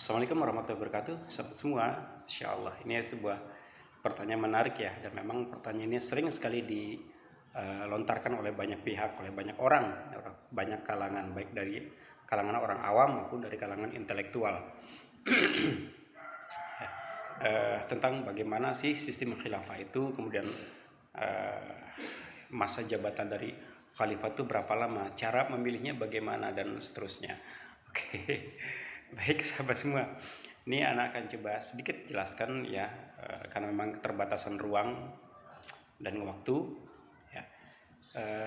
Assalamualaikum warahmatullahi wabarakatuh. Sahabat semua, Insya Allah ini sebuah pertanyaan menarik ya, dan memang pertanyaan ini sering sekali dilontarkan oleh banyak pihak, oleh banyak orang, banyak kalangan, baik dari kalangan orang awam maupun dari kalangan intelektual. Tentang bagaimana sih sistem khilafah itu, kemudian masa jabatan dari khalifah itu berapa lama, cara memilihnya bagaimana, dan seterusnya. Oke. Baik sahabat semua, ini anak akan coba sedikit jelaskan ya, karena memang keterbatasan ruang dan waktu ya.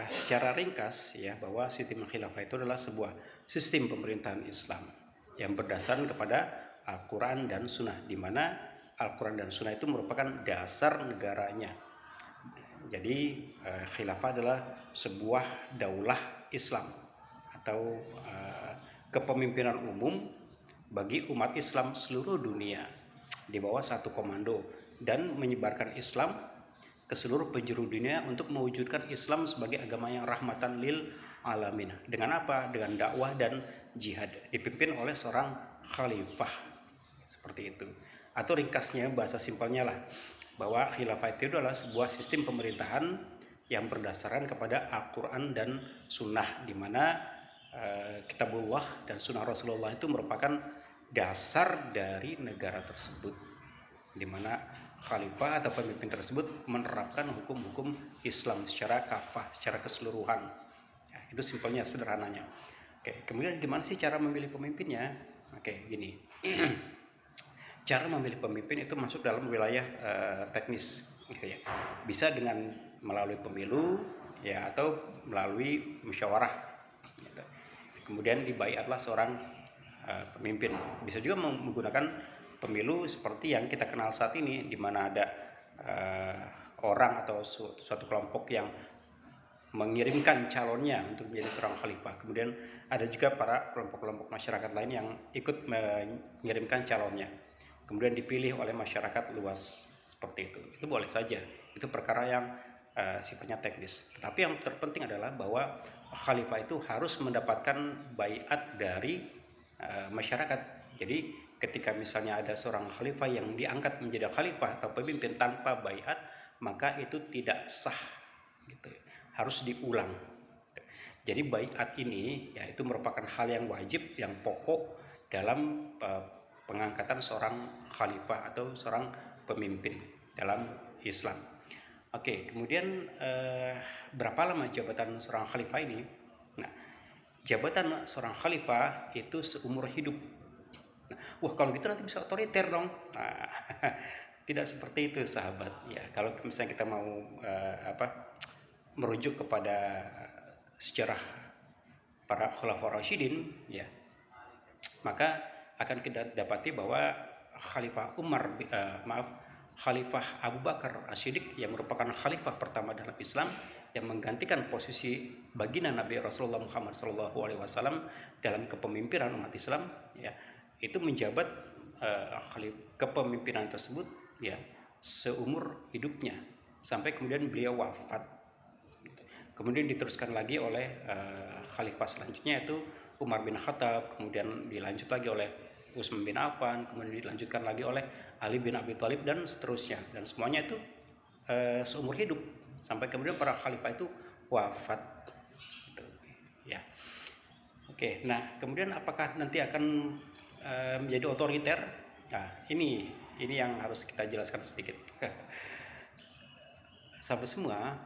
Secara ringkas ya, bahwa sistem khilafah itu adalah sebuah sistem pemerintahan Islam yang berdasarkan kepada Al-Quran dan Sunnah, di mana Al-Quran dan Sunnah itu merupakan dasar negaranya. Jadi khilafah adalah sebuah daulah Islam atau kepemimpinan umum bagi umat Islam seluruh dunia di bawah satu komando, dan menyebarkan Islam ke seluruh penjuru dunia untuk mewujudkan Islam sebagai agama yang rahmatan lil alamin. Dengan apa? Dengan dakwah dan jihad, dipimpin oleh seorang khalifah, seperti itu. Atau ringkasnya, bahasa simpelnya lah, bahwa khilafah itu adalah sebuah sistem pemerintahan yang berdasarkan kepada Al-Quran dan Sunnah, di mana Kitabullah dan Sunnah Rasulullah itu merupakan dasar dari negara tersebut, di mana khalifah atau pemimpin tersebut menerapkan hukum-hukum Islam secara kafah, secara keseluruhan. Ya, itu simpelnya, sederhananya. Oke, kemudian gimana sih cara memilih pemimpinnya? Oke, gini. Cara memilih pemimpin itu masuk dalam wilayah teknis, gitu ya. Bisa dengan melalui pemilu, ya, atau melalui musyawarah. Gitu. Kemudian dibaiatlah seorang pemimpin. Bisa juga menggunakan pemilu seperti yang kita kenal saat ini, di mana ada orang atau suatu kelompok yang mengirimkan calonnya untuk menjadi seorang khalifah. Kemudian ada juga para kelompok-kelompok masyarakat lain yang ikut mengirimkan calonnya, kemudian dipilih oleh masyarakat luas, seperti itu. Itu boleh saja, itu perkara yang sifatnya teknis. Tetapi yang terpenting adalah bahwa khalifah itu harus mendapatkan baiat dari masyarakat. Jadi ketika misalnya ada seorang khalifah yang diangkat menjadi khalifah atau pemimpin tanpa baiat, maka itu tidak sah, gitu. Harus diulang. Jadi baiat ini ya, itu merupakan hal yang wajib, yang pokok dalam pengangkatan seorang khalifah atau seorang pemimpin dalam Islam. Oke, kemudian berapa lama jabatan seorang khalifah ini? Nah, jabatan seorang khalifah itu seumur hidup. Nah, wah, kalau gitu nanti bisa otoriter dong. Nah, tidak seperti itu sahabat. Ya, kalau misalnya kita mau merujuk kepada sejarah para khulafaur rasyidin, ya, maka akan kita dapati bahwa Khalifah Abu Bakar As-Siddiq, yang merupakan khalifah pertama dalam Islam, yang menggantikan posisi baginda Nabi Rasulullah Muhammad SAW dalam kepemimpinan umat Islam, ya, itu menjabat kepemimpinan tersebut ya seumur hidupnya, sampai kemudian beliau wafat. Kemudian diteruskan lagi oleh khalifah selanjutnya, yaitu Umar bin Khattab, kemudian dilanjut lagi oleh Utsman bin Affan, kemudian dilanjutkan lagi oleh Ali bin Abi Thalib, dan seterusnya. Dan semuanya itu seumur hidup, sampai kemudian para khalifah itu wafat. Gitu, ya. Oke, nah kemudian apakah nanti akan menjadi otoriter? Nah, ini yang harus kita jelaskan sedikit. Sahabat semua,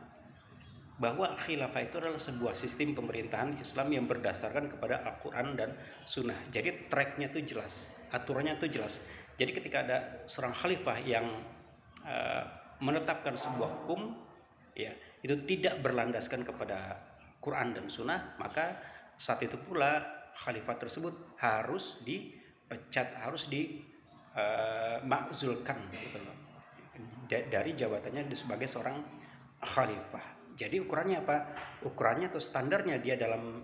bahwa khilafah itu adalah sebuah sistem pemerintahan Islam yang berdasarkan kepada Al-Quran dan Sunnah. Jadi tracknya itu jelas, aturannya itu jelas. Jadi ketika ada seorang khalifah yang menetapkan sebuah hukum, ya, itu tidak berlandaskan kepada Quran dan Sunnah, maka saat itu pula khalifah tersebut harus dipecat, harus dimakzulkan, gitu loh, dari jabatannya sebagai seorang khalifah. Jadi ukurannya apa? Ukurannya atau standarnya dia dalam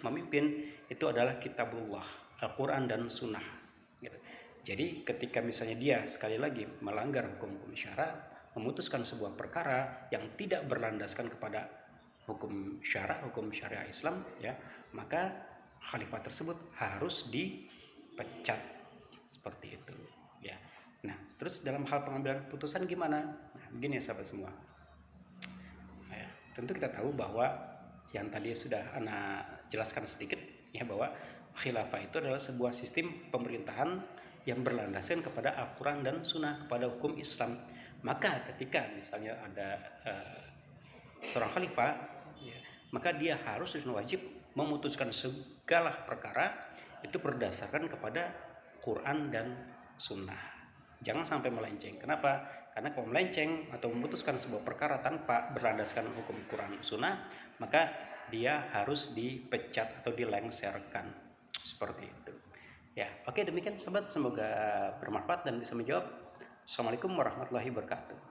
memimpin itu adalah Kitabullah, Al-Quran dan Sunnah, gitu. Jadi ketika misalnya dia sekali lagi melanggar hukum-hukum syara, memutuskan sebuah perkara yang tidak berlandaskan kepada hukum syara, hukum syariah Islam, ya, maka khalifah tersebut harus dipecat, seperti itu ya. Nah, terus dalam hal pengambilan keputusan gimana? Nah, begini ya sahabat semua. Ya, tentu kita tahu bahwa yang tadi sudah Ana jelaskan sedikit ya, bahwa khilafah itu adalah sebuah sistem pemerintahan yang berlandaskan kepada Al-Quran dan Sunnah, kepada hukum Islam. Maka ketika misalnya ada seorang khalifah ya, maka dia harus dan wajib memutuskan segala perkara itu berdasarkan kepada Quran dan Sunnah. Jangan sampai melenceng. Kenapa? Karena kalau melenceng atau memutuskan sebuah perkara tanpa berlandaskan hukum Quran Sunnah, maka dia harus dipecat atau dilengserkan. Seperti itu. Ya, oke, demikian sahabat, semoga bermanfaat dan bisa menjawab. Assalamualaikum warahmatullahi wabarakatuh.